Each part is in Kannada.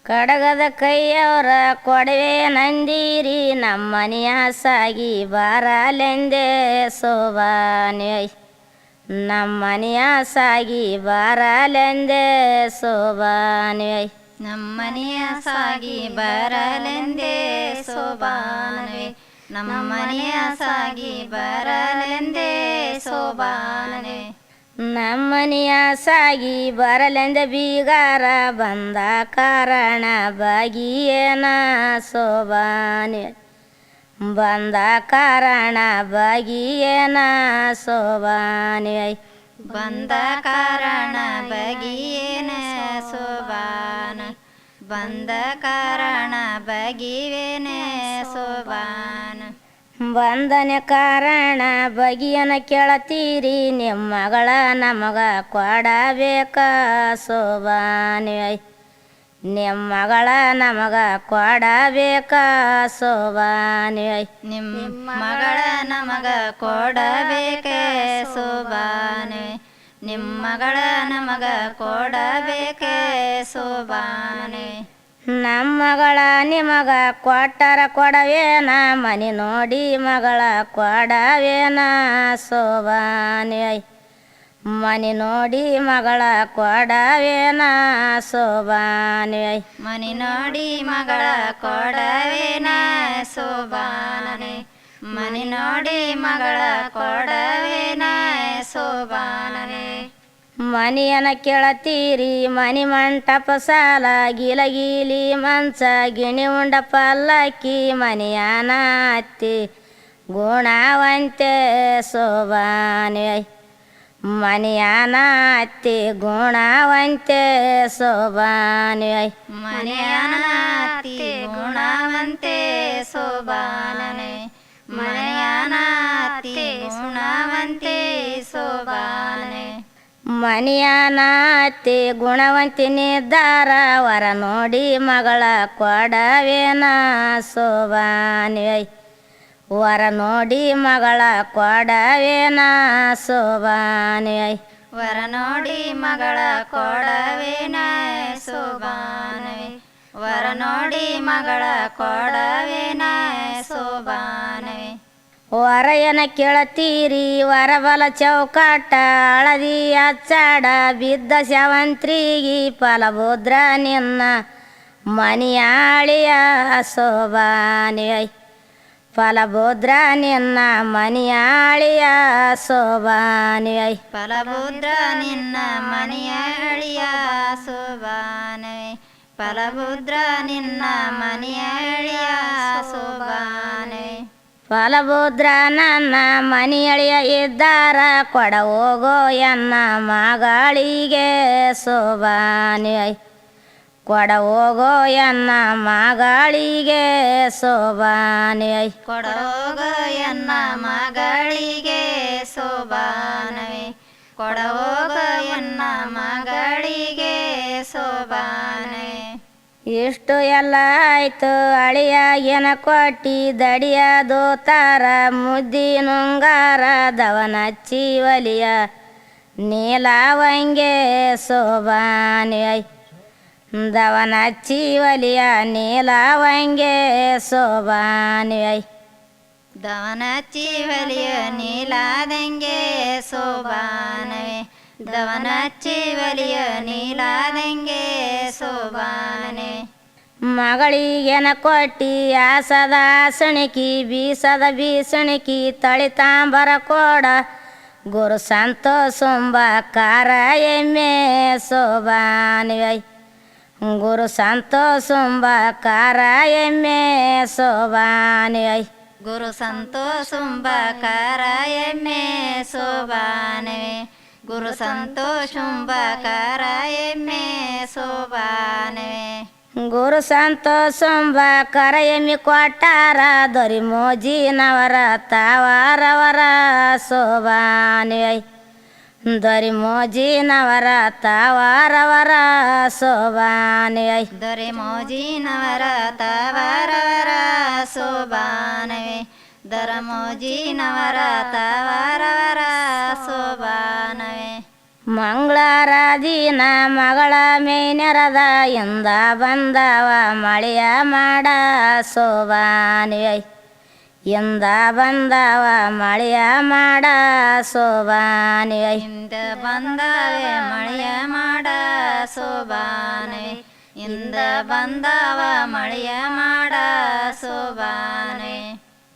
ಕಡಗದ ಕೈಯವರ ಕೊಡವೆ ನಂದಿರಿ ನಮ್ಮನೆಯ ಸಾಗಿ ಬಾರಲೆಂದೆ ಶೋಭಾನೆ ನಮ್ಮನೆಯ ಸಾಗಿ ಬಾರಲೆಂದೆ ಶೋಭಾನೆ ನಮ್ಮನೆಯ ಸಾಗಿ ಬರಲೆಂದೇ ಶೋಭಾನವೇ ನಮ್ಮನೆಯ ಸಾಗಿ ಬರಲೆಂದೇ ಶೋಭಾನವೇ ನಮ್ಮನೆಯ ಸಾಗಿ ಬರಲೆಂದ ಬೀಗಾರ ಬಂದ ಕಾರಣ ಬಾಗಿಯೇನ ಶೋಭಾನೆ ಬಂದ ಕಾರಣ ಬಾಗಿಯೇನ ಶೋಭಾನೆ ಬಂದ ಕಾರಣ ಬಗೆಯೇನ ಶೋಭಾನ ಬಂದ ಕಾರಣ ಬಗೆವೇನೆ ಶೋಭಾನ ಬಂದನೆ ಕಾರಣ ಬಗಿಯನ ಕೇಳತೀರಿ ನಿಮ್ಮಗಳ ನಮಗ ಕೊಡಬೇಕ ಶೋಭಾನೆ ನಿಮ್ಮಗಳ ನಮಗ ಕೊಡಬೇಕ ಶೋಭಾನೆ ನಿಮ್ಮ ಮಗಳ ನಮಗ ಕೊಡಬೇಕೆ ಶೋಭಾನೆ ನಿಮ್ಮ ಮಗಳ ನಮಗ ಕೊಡಬೇಕೆ ಶೋಭಾನೆ ನಮ್ಮಗಳ ನಿಮಗ ಕೊಟ್ಟರ ಕೊಡವೇನ ಮನೆ ನೋಡಿ ಮಗಳ ಕೊಡವೇನ ಶೋಭಾನೆ ಮನೆ ನೋಡಿ ಮಗಳ ಕೊಡವೇನ ಶೋಭಾನೆ ಮನೆ ನೋಡಿ ಮಗಳ ಕೊಡವೇನ ಶೋಭಾನೆ ಮನೆ ನೋಡಿ ಮಗಳ ಕೊಡವೇನ ಶೋಭಾನೆ ಮನೆಯನ ಕೇಳತೀರಿ ಮನೆ ಮಂಟಪ ಸಾಲ ಗಿಲಗಿಲಿ ಮಂಚ ಗಿಣಿ ಉಂಡ ಪಲ್ಲಕ್ಕಿ ಮನೆಯನ ಅತ್ತಿ ಗುಣವಂತೆ ಶೋಭಾನೆ ಮನೆಯನ ಅತ್ತಿ ಗುಣವಂತೆ ಶೋಭಾನೆ ಮನೆಯನ ಅತ್ತಿ ಗುಣವಂತೆ ಶೋಭಾನನೆ ಮನೆಯನ ಅತ್ತಿ ಗುಣವಂತೆ ಶೋಭಾನೆ ಮನೆಯನ ಅತ್ತಿ ಗುಣವಂತಿನಿದ್ದಾರ ವರ ನೋಡಿ ಮಗಳ ಕೊಡವೇನ ಶೋಭಾನೆ ವರ ನೋಡಿ ಮಗಳ ಕೊಡವೇನ ಶೋಭಾನೆ ವರ ನೋಡಿ ಮಗಳ ಕೊಡವೇನ ಶೋಭಾನವೇ ವರ ನೋಡಿ ಮಗಳ ಕೊಡವೇನ ಶೋಭಾನವೇ ವರಯನ ಕೇಳತೀರಿ ವರಬಲ ಚೌಕಾಟ ಹಳದಿ ಅಚ್ಚಾಡ ಬಿದ್ದ ಶವಂತ್ರಿಗಿ ಫಲಭದ್ರ ನಿನ್ನ ಮನಿಯಾಳಿಯ ಶೋಭಾನೆ ಫಲಭದ್ರ ನಿನ್ನ ಮನಿಯಾಳಿಯ ಶೋಭಾನೆ ಫಲಭದ್ರ ನಿನ್ನ ಮನೆಯಳಿಯ ಶೋಭಾನವೇ ಫಲಭದ್ರ ನಿನ್ನ ಮನೆಯಳಿಯ ಶೋಭಾನವೇ ಫಲಭದ್ರ ನನ್ನ ಮನೆಯಳಿಯ ಇದ್ದಾರ ಕೊಡ ಹೋಗೋ ಎನ್ನ ಮಗಳಿಗೆ ಶೋಭಾನೆ ಕೊಡ ಹೋಗೋ ಎನ್ನ ಮಗಳಿಗೆ ಶೋಭಾನೆ ಕೊಡೋಗ ಎನ್ನ ಮಗಳಿಗೆ ಶೋಭಾನವೇ ಕೊಡೋಗ ಎನ್ನ ಮಗಳಿಗೆ ಶೋಭಾನವೇ ಇಷ್ಟು ಎಲ್ಲ ಆಯ್ತು ಅಳಿಯಾಗಿನ ಕೊಟ್ಟಿ ದಡಿಯದು ತಾರ ಮುದ್ದಿನುಂಗಾರ ದವನಚ್ಚಿ ಒಲಿಯ ನೀಲವಂಗೆ ಶೋಭಾನೆ ದವನಚ್ಚಿ ಒಲಿಯ ನೀಲವಂಗೆ ಶೋಭಾನೆ ದವನಚ್ಚಿ ಒಲಿಯ ನೀಲಾದಂಗೆ ಶೋಭಾನವೇ ದವನಚ್ಚಿ ಒಲಿಯ ನೀಲಾದಂಗೆ ಶೋಭಾನೆ ಮಗಳಿಗೆನ ಕೊಟ್ಟಿ ಆಸದ ಸಣಿಕಿ ಬೀಸದ ಬೀಸಣಿಕಿ ತಳಿತಾಂಬರ ಕೋಡ ಗುರು ಸಂತೋಷಂಬ ಕಾರ ಎಮ್ಮೆ ಶೋಭಾನೆ ಗುರು ಸಂತೋಷಂಬ ಕಾರ ಎಮ್ಮೆ ಶೋಭಾನೆ ಗುರು ಸಂತೋಷಂಬ ಕಾರ ಎಮ್ಮೆ ಶೋಭಾನವೇ ಗುರು ಸಂತೋಷಂಬ ಕಾರ ಎಮ್ಮೆ ಶೋಭಾನವೇ ಗುರು ಸಂತೋಷಂಬ ಕರ ಎಮ್ಮಿ ಕೊಟ್ಟಾರ ದೊರಿ ಮೋಜಿನವರ ತಾವಾರವರ ಶೋಭಾನೆ ದೊರಿ ಮೋಜಿನವರ ತಾವಾರವರ ಶೋಭಾನೆ ದೊರೆ ಮೋಜಿನವರ ತಾವಾರವರ ಶೋಭಾನವೇ ದರ ಮೋಜಿನವರ ತಾವಾರವರ ಶೋಭಾನವೇ ಮಂಗಳಾರ ದಿನ ಮಗಳ ಮೇನೆರದ ಎಂದ ಬಂದವ ಮಳೆಯ ಮಾಡ ಶೋಭಾನಿವೈ ಎಂದ ಬಂದವ ಮಳೆಯ ಮಾಡ ಶೋಭಾನಿವೈ ಇಂದ ಬಂದವೆ ಮಳೆಯ ಮಾಡ ಶೋಭಾನವೆ ಇಂದ ಬಂದವ ಮಳೆಯ ಮಾಡ ಶೋಭಾನವೆ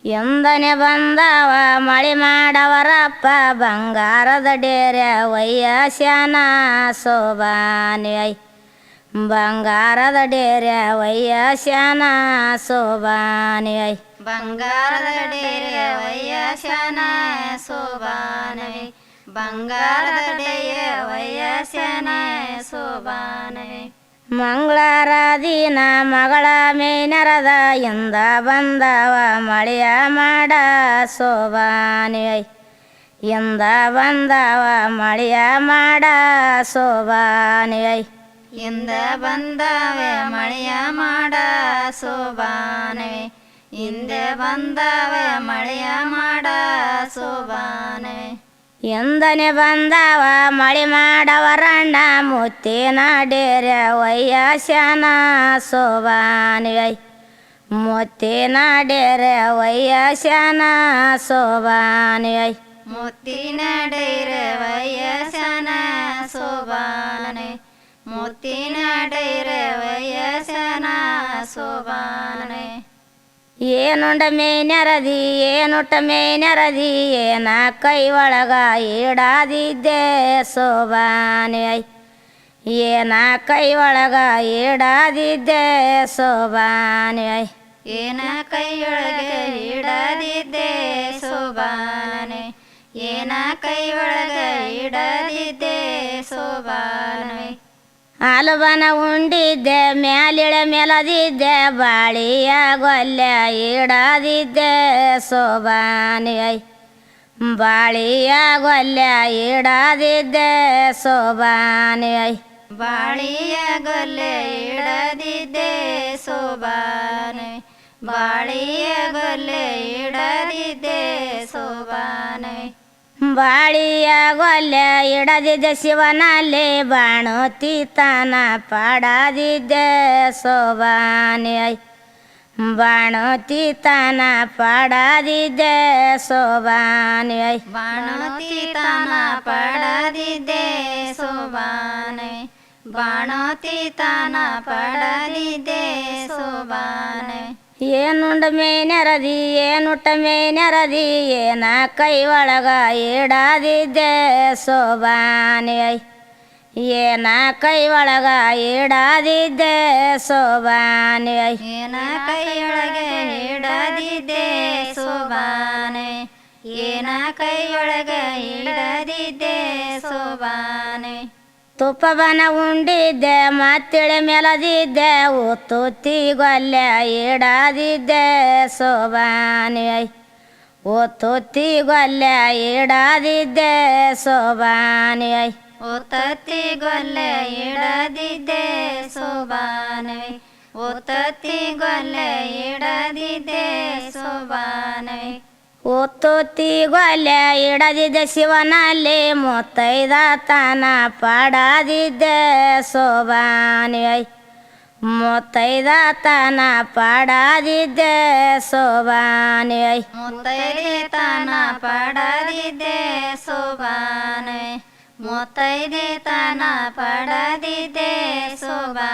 ಎಂದನೆ ಬಂದವ ಮಳೆ ಮಾಡವರಪ್ಪ ಬಂಗಾರದ ಡೇರೆ ವಯ್ಯಸ್ಯಾನ ಶೋಭಾನಿವೈ ಬಂಗಾರದ ಡೇರೆ ವಯ್ಯಸ್ಯಾನ ಶೋಭಾನಿವೈ ಬಂಗಾರದ ಡೇರೆ ವಯ್ಯಸ್ಯಾನ ಶೋಭಾನವೆ ಬಂಗಾರದ ಡೇರೆ ವಯ್ಯಸ್ಯಾನ ಶೋಭಾನವೆ ಮಂಗಳಾರ ದಿನ ಮಗಳ ಮೇನೆರದ ಎಂದ ಬಂದವ ಮಳೆಯ ಮಾಡ ಶೋಭಾನಿವೈ ಎಂದ ಬಂದವ ಮಳೆಯ ಮಾಡ ಶೋಭಾನಿವೈ ಇಂದ ಬಂದವೆ ಮಳೆಯ ಮಾಡ ಶೋಭಾನವೆ ಇಂದ ಬಂದವೆ ಮಳೆಯ ಮಾಡ ಶೋಭಾನವೆ ಎಂದನೆ ಬಂದವ ಮಳೆ ಮಾಡವರಣ್ಣ ಮುತ್ತಿನ ಡೇರೆ ವಯ್ಯಸ್ಯಾನ ಶೋಭಾನಿವೈ ಮುತ್ತಿನ ಡೇರೆ ವಯ್ಯಸ್ಯಾನ ಶೋಭಾನಿವೈ ಮುತ್ತಿನ ಡೈರೆ ವಯ್ಯಸ್ಯಾನ ಶೋಭಾನವೆ ಮುತ್ತಿನ ಡೈರೆ ವಯ್ಯಸ್ಯಾನ ಶೋಭಾನವೆ ಏನುಂಡ ಮೇನೆರದಿ ಏನುಟ ಮೇನೆರದಿ ಏನ ಕೈ ಒಳಗ ಇಡಾದಿದ್ದೆ ಶೋಭಾನಿವೈ ಏನ ಕೈ ಒಳಗ ಇಡಾದಿದ್ದೆ ಶೋಭಾನಿವೈ ಏನ ಕೈಯೊಳಗೆ ಇಡದಿದ್ದೆ ಶೋಭಾನವೆ ಏನ ಕೈಯೊಳಗೆ ಇಡದಿದ್ದೆ ಶೋಭಾನವೆ ಆಲುಬನ ಉಂಡಿದ್ದೆ ಮ್ಯಾಲಿಳೆ ಮೆಲದಿದ್ದೆ ಬಾಳಿಯ ಗೊಲ್ಲೆ ಇಡದಿದ್ದೆ ಶೋಭಾನಿವೈ ಬಾಳಿಯ ಗೊಲ್ಲೆ ಇಡದಿದ್ದೆ ಶೋಭಾನಿವೈ ಬಾಳಿಯ ಗೊಲ್ಲೆ ಇಡದಿದ್ದೆ ಶೋಭಾನವೆ ಬಾಳಿಯ ಗೊಲ್ಲೆ ಇಡದಿದ್ದೆ ಶೋಭಾನವೆ ಬಾಳಿಯ ಗೊಲ್ಲೆ ಇಡದಿದ್ದೆ ಶಿವನಲ್ಲಿ ಬಾಣುತಿತನ ಪಾಡದಿದ್ದೆ ಶೋಭಾನಿವೈ ಬಾಣುತಿತನ ಪಾಡದಿದ್ದೆ ಶೋಭಾನಿವೈ ಬಾಣೋತಿತನ ಪಡದಿದ್ದೆ ಶೋಭಾನವೆ ಬಾಣೋತಿತನ ಪಡದಿದ್ದೆ ಶೋಭಾನವೆ ಏನುಂಡ ಮೇನೆರದಿ ಏನುಟ ಮೇನೆರದಿ ಏನ ಕೈ ಒಳಗ ಇಡದಿದ್ದೆ ಶೋಭಾನಿವೈ ಏನ ಕೈ ಒಳಗ ಇಡದಿದ್ದೆ ಶೋಭಾನಿವೈ ಏನ ಕೈಯೊಳಗೆ ಇಡದಿದ್ದೆ ಶೋಭಾನವೆ ಏನ ಕೈಯೊಳಗೆ ಇಡದಿದ್ದೆ ಶೋಭಾನವೆ ತುಪ್ಪಬನ ಉಂಡಿದ್ದೆ ಮತ್ತಿಳೆ ಮೆಲದಿದ್ದೆ ಉತ್ತುತ್ತಿ ಗೊಲ್ಲೆ ಇಡದಿದ್ದೆ ಶೋಭಾನಿವೈ ಉತ್ತುತ್ತಿ ಗೊಲ್ಲೆ ಇಡದಿದ್ದೆ ಶೋಭಾನಿವೈ ಒತ್ತತ್ತಿ ಗೊಲ್ಲೆ ಇಡದಿದ್ದೆ ಶೋಭಾನವೆ ಒತ್ತತ್ತಿ ಗೊಲ್ಲೆ ಇಡದಿದ್ದೆ ಶೋಭಾನವೆ ಉತ್ತುತ್ತಿ ಗೊಲ್ಲೆ ಇಡದಿದ್ದೆ ಶಿವನಲ್ಲಿ ಮುತ್ತೈದ ತನ ಪಾಡದಿದ್ದೆ ಶೋಭಾನಿವೈ ಮುತ್ತೈದ ತನ ಪಾಡದಿದ್ದೆ ಶೋಭಾನಿವೈ ಮುತ್ತೈದೆ ತನ ಪಡದಿದ್ದೆ ಶೋಭಾನವೆ ಮುತ್ತೈದೆ ತನ ಪಡದಿದ್ದೆ ಶೋಭಾ